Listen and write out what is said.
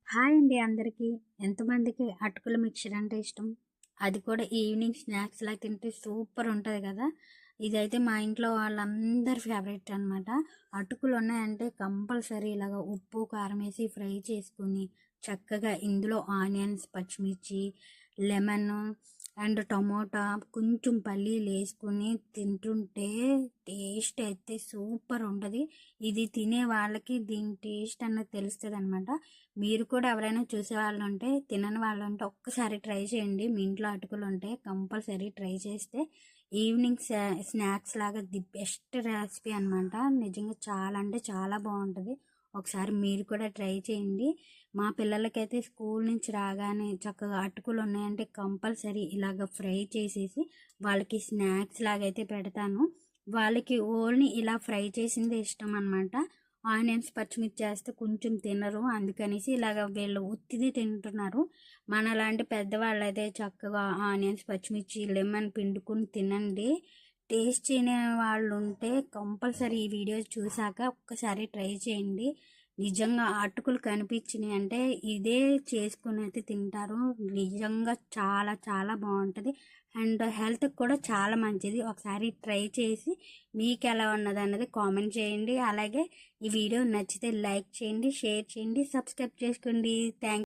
Hi అండి అందరికీ. ఎంతమందికి అటుకుల మిక్చర్ అంటే ఇష్టం? అది కూడా ఈవినింగ్ స్నాక్స్‌లా తింటే సూపర్ ఉంటది కదా! ఇదైతే మా ఇంట్లో వాళ్ళందరి ఫేవరెట్ అనమాట. అటుకులు ఉన్నాయంటే కంపల్సరీ ఇలాగ ఉప్పు, కారం ఏసి ఫ్రై చేసుకొని, చక్కగా ఇందులో ఆనియన్స్, పచ్చిమిర్చి, లెమను అండ్ టమోటా, కొంచెం పల్లీలేసుకొని తింటుంటే టేస్ట్ అయితే సూపర్ ఉంటది. ఇది తినే వాళ్ళకి దీని టేస్ట్ అన్నది తెలుస్తదనమాట. మీరు కూడా ఎవరైనా చూసేవాళ్ళుంటే, తినని వాళ్ళుంటే ఒక్కసారి ట్రై చేయండి. మీ ఇంట్లో అటుకులుంటే కంపల్సరీ ట్రై చేస్తే ఈవినింగ్ స్నాక్స్ లాగా ది బెస్ట్ రెసిపీ అనమాట. నిజంగా చాలా అంటే చాలా బావుంటది. ఒకసారి మీరు కూడా ట్రై చేయండి. మా పిల్లలకైతే స్కూల్ నుంచి రాగానే చక్కగా అటుకులు ఉన్నాయంటే కంపల్సరీ ఇలాగ ఫ్రై చేసేసి వాళ్ళకి స్నాక్స్ లాగైతే పెడతాను. వాళ్ళకి ఓన్లీ ఇలా ఫ్రై చేసిందే ఇష్టం అనమాట. ఆనియన్స్, పచ్చిమిర్చి ఏస్తే కొంచెం తినరు. అందుకనేసి ఇలాగ వీళ్ళు ఉత్తిది తింటున్నారు. మనలాంటి పెద్దవాళ్ళైతే చక్కగా ఆనియన్స్, పచ్చిమిర్చి, లెమన్ పిండుకొని తినండి. టేస్ట్ చేయని వాళ్ళుంటే కంపల్సరీ ఈ వీడియో చూసాక ఒక్కసారి ట్రై చేయండి. నిజంగా అటుకులు కనిపించినాయి అంటే ఇదే చేసుకుని అయితే తింటారు. నిజంగా చాలా చాలా బాగుంటుంది అండ్ హెల్త్కి కూడా చాలా మంచిది. ఒకసారి ట్రై చేసి మీకు ఎలా ఉన్నది అన్నది కామెంట్ చేయండి. అలాగే ఈ వీడియో నచ్చితే లైక్ చేయండి, షేర్ చేయండి, సబ్స్క్రైబ్ చేసుకోండి. థ్యాంక్